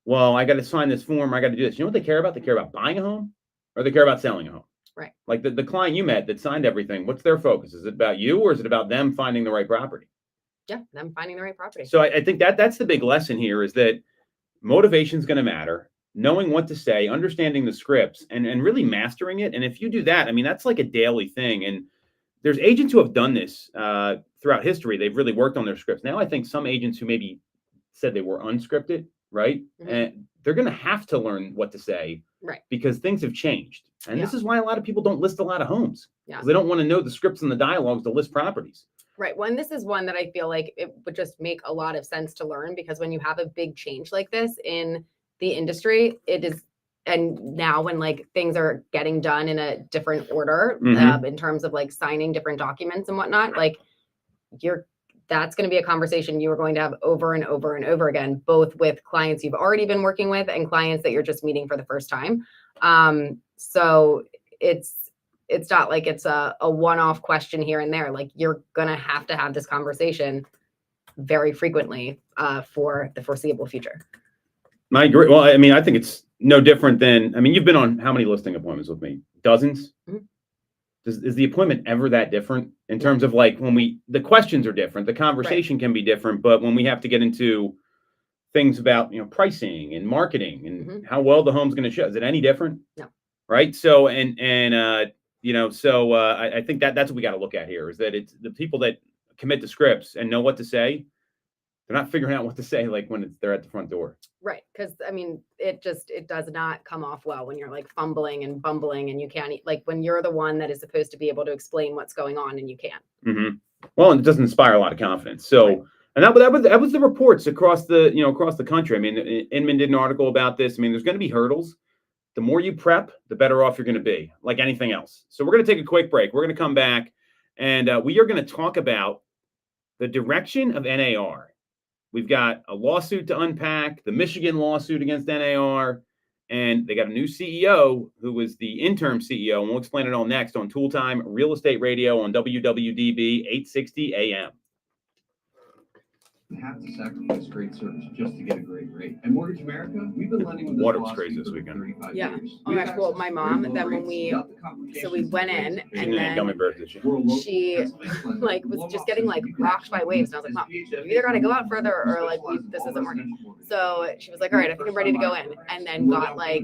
well, I got to sign this form, I got to do this. You know what they care about? They care about buying a home or they care about selling a home. Right. Like the client you met that signed everything, what's their focus? Is it about you or is it about them finding the right property? Yeah, them finding the right property. So I think that's the big lesson here, is that motivation is going to matter. Knowing what to say, understanding the scripts, and really mastering it. And if you do that, I mean, that's like a daily thing. And there's agents who have done this throughout history. They've really worked on their scripts. Now I think some agents who maybe said they were unscripted, right? Mhm. And they're going to have to learn what to say, Right. because things have changed. And this Yeah. is why a lot of people don't list a lot of homes, Yeah. because they don't want to know the scripts and the dialogues to list properties. Right. Well, and this is one that I feel like it would just make a lot of sense to learn, because when you have a big change like this in the industry, it is, and now when like things are getting done in a different order, in terms of like signing different documents and whatnot, like that's going to be a conversation you are going to have over and over and over again, both with clients you've already been working with and clients that you're just meeting for the first time. So it's not like it's a one-off question here and there. Like, you're going to have this conversation very frequently for the foreseeable future. I agree. Well, I mean, I think it's no different than, I mean, you've been on how many listing appointments with me? Dozens? Mhm. Is the appointment ever that different in terms of like the questions are different, the conversation can be different, but when we have to get into things about, pricing and marketing and how well the home's going to show, is it any different? No. Right. So, I think that's what we got to look at here, is that it's the people that commit to scripts and know what to say. They're not figuring out what to say, like when they're at the front door. Right. Because I mean, it does not come off well when you're like fumbling and bumbling and you can't, like when you're the one that is supposed to be able to explain what's going on and you can't. Well, and it doesn't inspire a lot of confidence. So, right. And that was the reports across the country. I mean, Inman did an article about this. I mean, there's going to be hurdles. The more you prep, the better off you're going to be, like anything else. So we're going to take a quick break. We're going to come back, and we are going to talk about the direction of NAR. We've got a lawsuit to unpack, the Michigan lawsuit against NAR, and they got a new CEO who was the interim CEO, and we'll explain it all next on Toole Time Real Estate Radio on WWDB 860 AM. Have to sacrifice great service just to get a great rate. At Mortgage America, we've been lending with this Water was philosophy crazy this for weekend. 35 Yeah. years. Oh my gosh. Well, my mom, then when we went in and then she like was just getting like rocked by waves. And I was like, Mom, you either got to go out further or like this isn't working. So she was like, all right, I think I'm ready to go in. And then got like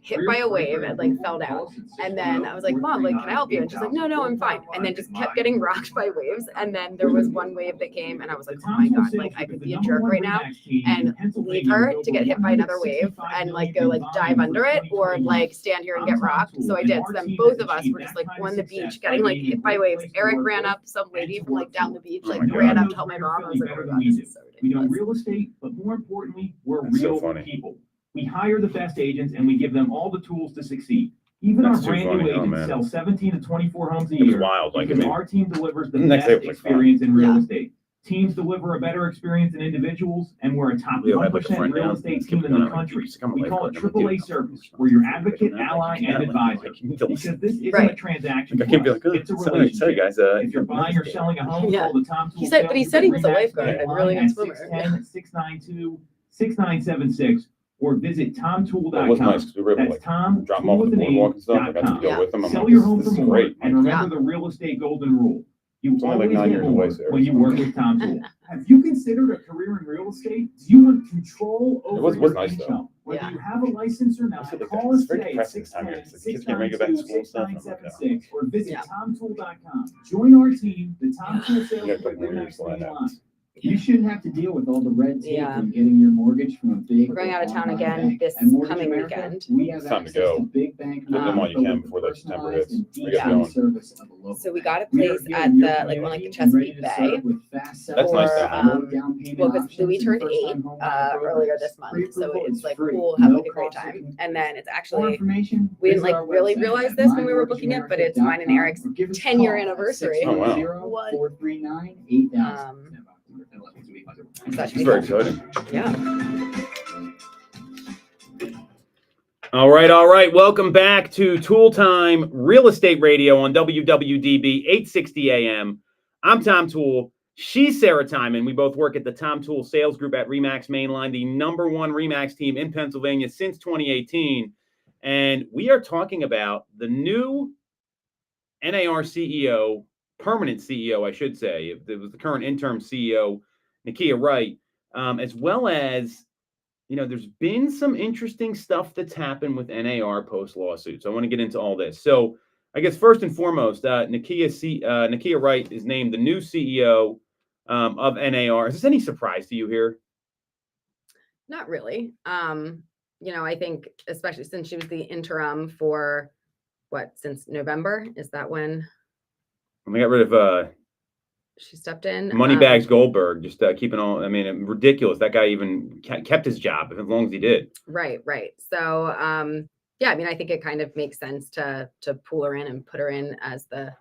hit by a wave and like fell down. And then I was like, Mom, like, can I help you? And she's like, no, I'm fine. And then just kept getting rocked by waves. And then there was one wave that came and I was like, oh my God, like I could be a jerk right now and leave her to get hit by another wave and like go like dive under it or like stand here and get rocked. So I did. So then both of us were just like on the beach getting like hit by waves. Eric ran up, some lady from like down the beach, like ran up to help my mom. I was like, oh my God, this is so ridiculous. We know real estate, but more importantly, we're real people. We hire the best agents and we give them all the tools to succeed. Even our brand new agents sell 17 to 24 homes a year. Wild, like our team delivers the best experience in real estate. Teams deliver a better experience than individuals, and we're a top 1% real estate team in the country. We call it AAA service. We're your advocate, ally, and advisor. Because this isn't a transaction. It's a relationship. If you're buying or selling a home, call the Tom Toole. He said he was a lifeguard and really good swimmer. 610-692-6976. Or visit TomToole.com. That's Tom, Toole with an E.com. Sell your home for more, and remember the real estate golden rule. You always get more when you work with Tom Toole. Have you considered a career in real estate? Do you want control over your income? Whether you have a license or not, call us today at 610-692-6976 or visit TomToole.com. Join our team, the Tom Toole Sales by Remax Mainline. You shouldn't have to deal with all the red tape when getting your mortgage from a big. We're going out of town again this coming weekend. We have access to big bank while you can before that September hits. So we got a place at the the Chesapeake Bay. That's nice. Well, because Louis turned 8 earlier this month, so it's like cool, having a great time. And then it's actually we didn't like really realize this when we were booking it, but it's mine and Eric's 10-year anniversary. Oh wow! 439-8000. That's very exciting. Yeah. All right. Welcome back to Toole Time Real Estate Radio on WWDB 860 AM. I'm Tom Toole. She's Sarah Timon. We both work at the Tom Toole Sales Group at Remax Mainline, the #1 Remax team in Pennsylvania since 2018. And we are talking about the new NAR CEO, permanent CEO, I should say. It was the current interim CEO, Nakia Wright, as well as, there's been some interesting stuff that's happened with NAR post-lawsuit. So I want to get into all this. So I guess first and foremost, Nakia Wright is named the new CEO of NAR. Is this any surprise to you here? Not really. I think especially since she was the interim for since November? Is that when we got rid of She stepped in. Moneybags Goldberg, just keeping all. I mean, ridiculous. That guy even kept his job as long as he did. Right. So, yeah, I mean, I think it kind of makes sense to pull her in and put her in as the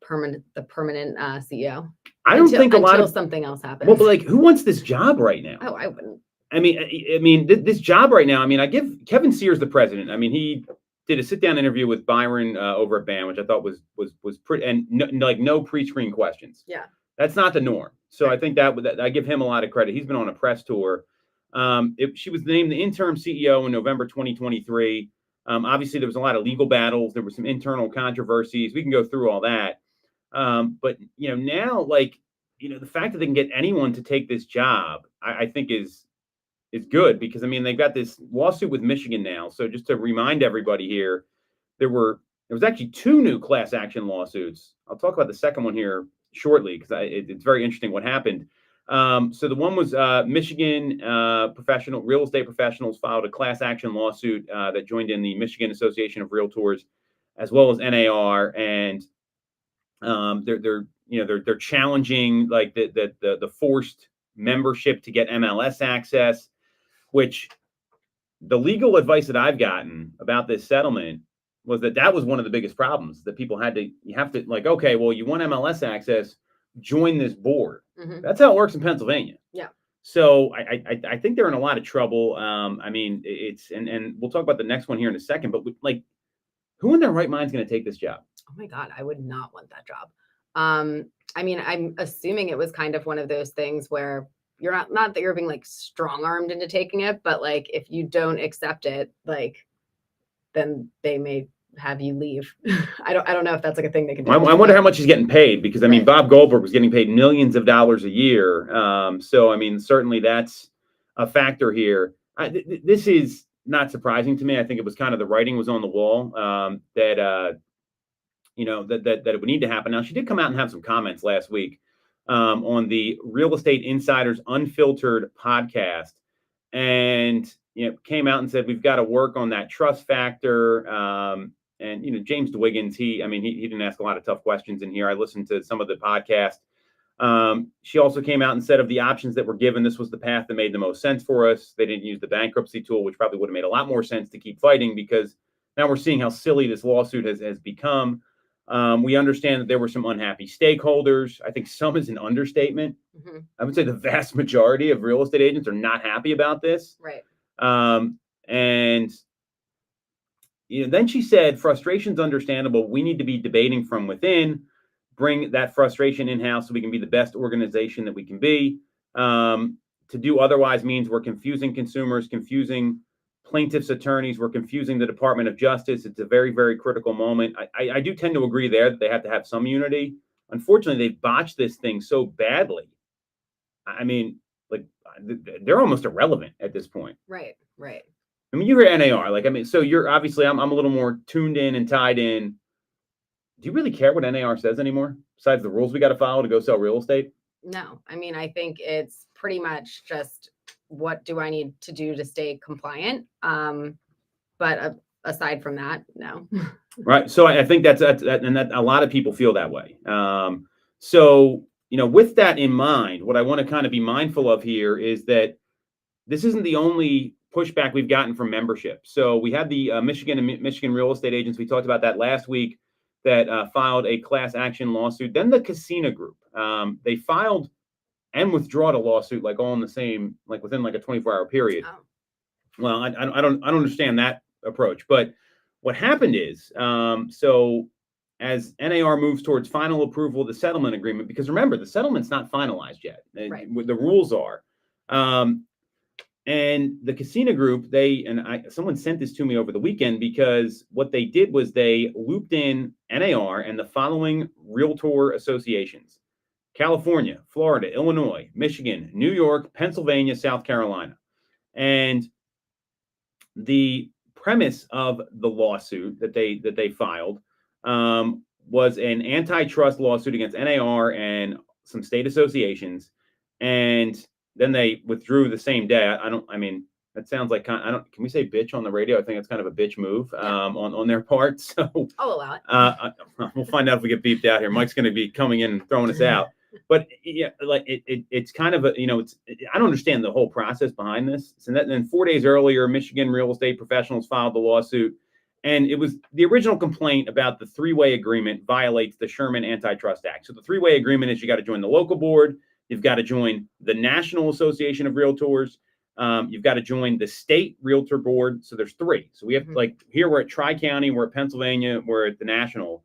permanent CEO. I don't think until something else happens. Well, but like, who wants this job right now? Oh, I wouldn't. I mean, this job right now. I mean, I give Kevin Sears the president. I mean, he did a sit-down interview with Byron over at BAM, which I thought was pretty, and no pre-screen questions. Yeah, that's not the norm. So I think that I give him a lot of credit. He's been on a press tour. She was named the interim CEO in November 2023. Obviously, there was a lot of legal battles. There were some internal controversies. We can go through all that. But now, like, the fact that they can get anyone to take this job, I think is good, because I mean, they've got this lawsuit with Michigan now. So just to remind everybody here, there was actually 2 new class action lawsuits. I'll talk about the second one here shortly, because it's very interesting what happened. So the one was Michigan real estate professionals filed a class action lawsuit that joined in the Michigan Association of Realtors, as well as NAR, and they're challenging like the forced membership to get MLS access, which the legal advice that I've gotten about this settlement was that was one of the biggest problems that people you have to like, okay, well, you want MLS access, join this board. Mm-hmm. That's how it works in Pennsylvania. Yeah. So I think they're in a lot of trouble. I mean, it's, and we'll talk about the next one here in a second, but like, who in their right mind is going to take this job? Oh my God, I would not want that job. I mean, I'm assuming it was kind of one of those things where you're not that you're being like strong armed into taking it, but like if you don't accept it, like then they may have you leave. I don't know if that's like a thing they can do. I wonder how much he's getting paid, because I mean, Bob Goldberg was getting paid millions of dollars a year. So I mean, certainly that's a factor here. This is not surprising to me. I think it was kind of the writing was on the wall that it would need to happen. Now, she did come out and have some comments last week on the Real Estate Insiders Unfiltered podcast, and came out and said we've got to work on that trust factor. And James DeWiggins, he didn't ask a lot of tough questions in here. I listened to some of the podcast. She also came out and said of the options that were given, this was the path that made the most sense for us. They didn't use the bankruptcy tool, which probably would have made a lot more sense to keep fighting, because now we're seeing how silly this lawsuit has become. We understand that there were some unhappy stakeholders. I think some is an understatement. Mm-hmm. I would say the vast majority of real estate agents are not happy about this. Right. And then she said, frustration's understandable. We need to be debating from within, bring that frustration in-house so we can be the best organization that we can be. To do otherwise means we're confusing consumers, confusing plaintiffs' attorneys, we're confusing the Department of Justice. It's a very, very critical moment. I do tend to agree there that they have to have some unity. Unfortunately, they botched this thing so badly. I mean, like, they're almost irrelevant at this point. Right. I mean, you hear NAR, so you're obviously, I'm a little more tuned in and tied in. Do you really care what NAR says anymore, besides the rules we got to follow to go sell real estate? No, I mean, I think it's pretty much just, what do I need to do to stay compliant? But aside from that, no. Right. So I think that's and that a lot of people feel that way. So, with that in mind, what I want to kind of be mindful of here is that this isn't the only pushback we've gotten from membership. So we had the Michigan real estate agents. We talked about that last week, that filed a class action lawsuit. Then the Casino Group, they filed and withdrawed a lawsuit, like all in the same, like within like a 24-hour period. Oh. Well, I don't understand that approach. But what happened is, so as NAR moves towards final approval of the settlement agreement, because remember, the settlement's not finalized yet. Right. The rules are. And the Casino Group, someone sent this to me over the weekend, because what they did was they looped in NAR and the following realtor associations: California, Florida, Illinois, Michigan, New York, Pennsylvania, South Carolina. And the premise of the lawsuit that they filed was an antitrust lawsuit against NAR and some state associations. And then they withdrew the same day. That sounds like can we say bitch on the radio? I think it's kind of a bitch move on their part. So I'll allow it. We'll find out if we get beeped out here. Mike's going to be coming in and throwing us out. But yeah, like it's kind of a, I don't understand the whole process behind this. So then 4 days earlier, Michigan real estate professionals filed the lawsuit, and it was the original complaint about the three-way agreement violates the Sherman Antitrust Act. So the three-way agreement is you got to join the local board, you've got to join the National Association of Realtors, you've got to join the state realtor board. So there's three. So we have like here we're at Tri-County, we're at Pennsylvania, we're at the national,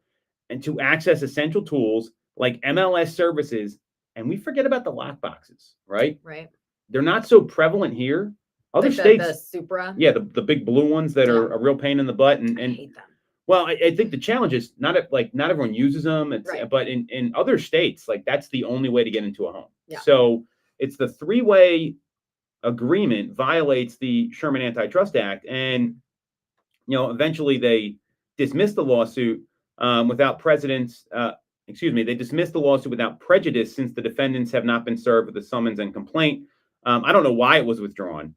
and to access essential tools like MLS services, and we forget about the lock boxes, right? Right. They're not so prevalent here. Other Like states, the Supra. yeah, the big blue ones that are a real pain in the butt, and I hate them. well, I think the challenge is not everyone uses them, but in other states, like that's the only way to get into a home. Yeah. So it's the three-way agreement violates the Sherman Antitrust Act, and eventually they dismissed the lawsuit without precedence. They dismissed the lawsuit without prejudice since the defendants have not been served with a summons and complaint. I don't know why it was withdrawn.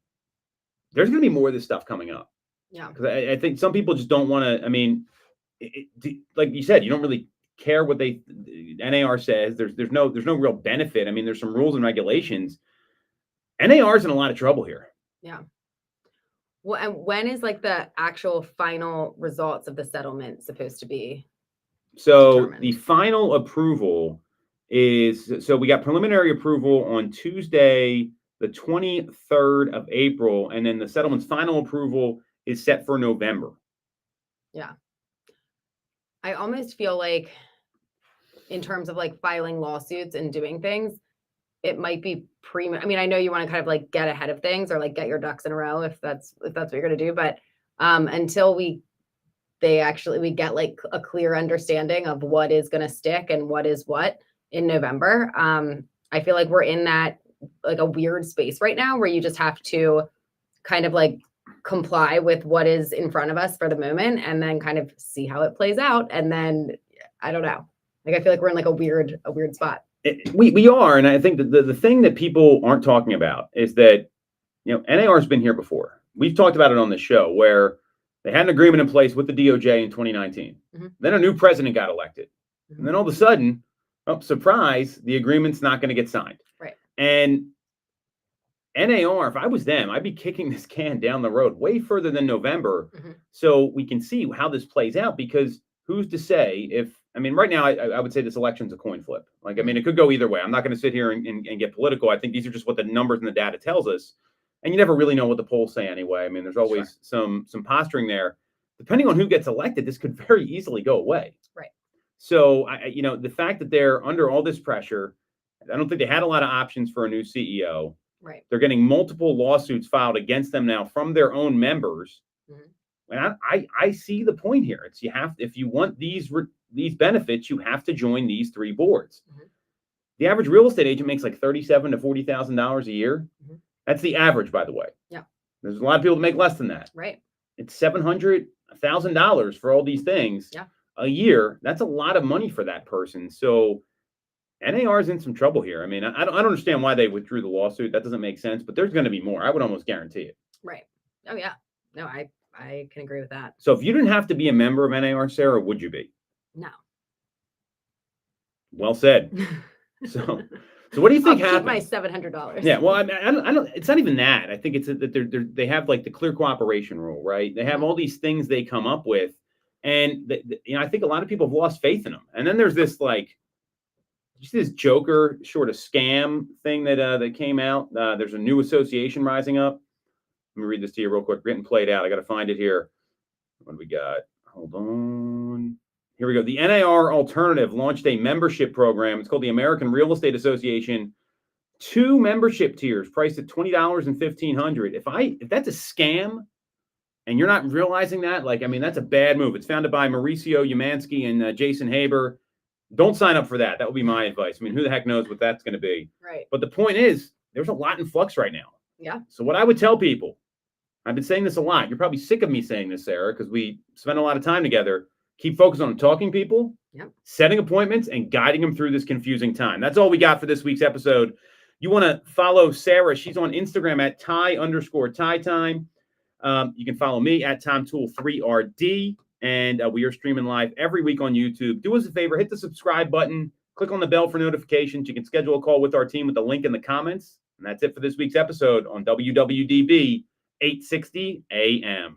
There's going to be more of this stuff coming up. Yeah. Because I think some people just don't want to. I mean, like you said, you don't really care what NAR says. There's no real benefit. I mean, there's some rules and regulations. NAR's in a lot of trouble here. Yeah. Well, and when is like the actual final results of the settlement supposed to be? So determined? the final approval so we got preliminary approval on Tuesday, the 23rd of April, and then the settlement's final approval is set for November. Yeah. I almost feel like in terms of like filing lawsuits and doing things, it might be I mean, I know you want to kind of like get ahead of things or like get your ducks in a row if that's what you're going to do. But until we get like a clear understanding of what is going to stick and what is what in November, I feel like we're in that like a weird space right now where you just have to kind of like comply with what is in front of us for the moment and then kind of see how it plays out. And then I don't know, like I feel like we're in like a weird spot. We are, and I think that the thing that people aren't talking about is that NAR's been here before. We've talked about it on the show where they had an agreement in place with the DOJ in 2019. Then a new president got elected, and then all of a sudden, oh, surprise, the agreement's not going to get signed. Right. And NAR, if I was them, I'd be kicking this can down the road way further than November, so we can see how this plays out. Because who's to say right now, I would say this election's a coin flip. Like, I mean, it could go either way. I'm not going to sit here and get political. I think these are just what the numbers and the data tells us. And you never really know what the polls say anyway. I mean, there's always some posturing there. Depending on who gets elected, this could very easily go away. Right. So, the fact that they're under all this pressure, I don't think they had a lot of options for a new CEO. Right. They're getting multiple lawsuits filed against them now from their own members. And I see the point here. It's if you want these benefits, you have to join these three boards. The average real estate agent makes like $37,000 to $40,000 a year. That's the average, by the way. Yeah. There's a lot of people that make less than that. Right. It's $700,000, $1,000 for all these things a year. That's a lot of money for that person. So NAR is in some trouble here. I mean, I don't understand why they withdrew the lawsuit. That doesn't make sense, but there's going to be more. I would almost guarantee it. Right. Oh yeah. No, I can agree with that. So if you didn't have to be a member of NAR, Sarah, would you be? No. Well said. So what do you think happened? My $700. Yeah, well, I don't. It's not even that. I think it's that they have like the clear cooperation rule, right? They have all these things they come up with, and I think a lot of people have lost faith in them. And then there's this like, you see this Joker sort of scam thing that came out. There's a new association rising up. Let me read this to you real quick. We're getting played out. I got to find it here. What do we got? Hold on. Here we go. The NAR Alternative launched a membership program. It's called the American Real Estate Association. 2 membership tiers priced at $20 and $1,500. If that's a scam and you're not realizing that, that's a bad move. It's founded by Mauricio Umansky and Jason Haber. Don't sign up for that. That would be my advice. I mean, who the heck knows what that's going to be? Right. But the point is, there's a lot in flux right now. Yeah. So what I would tell people, I've been saying this a lot. You're probably sick of me saying this, Sarah, because we spend a lot of time together. Keep focused on talking people, setting appointments, and guiding them through this confusing time. That's all we got for this week's episode. You want to follow Sarah. She's on Instagram at Ty_TyTime. You can follow me at TomToole3RD. And we are streaming live every week on YouTube. Do us a favor, hit the subscribe button, click Click on the bell for notifications. You can schedule a call with our team with the link in the comments. And that's it for this week's episode on WWDB 860 AM.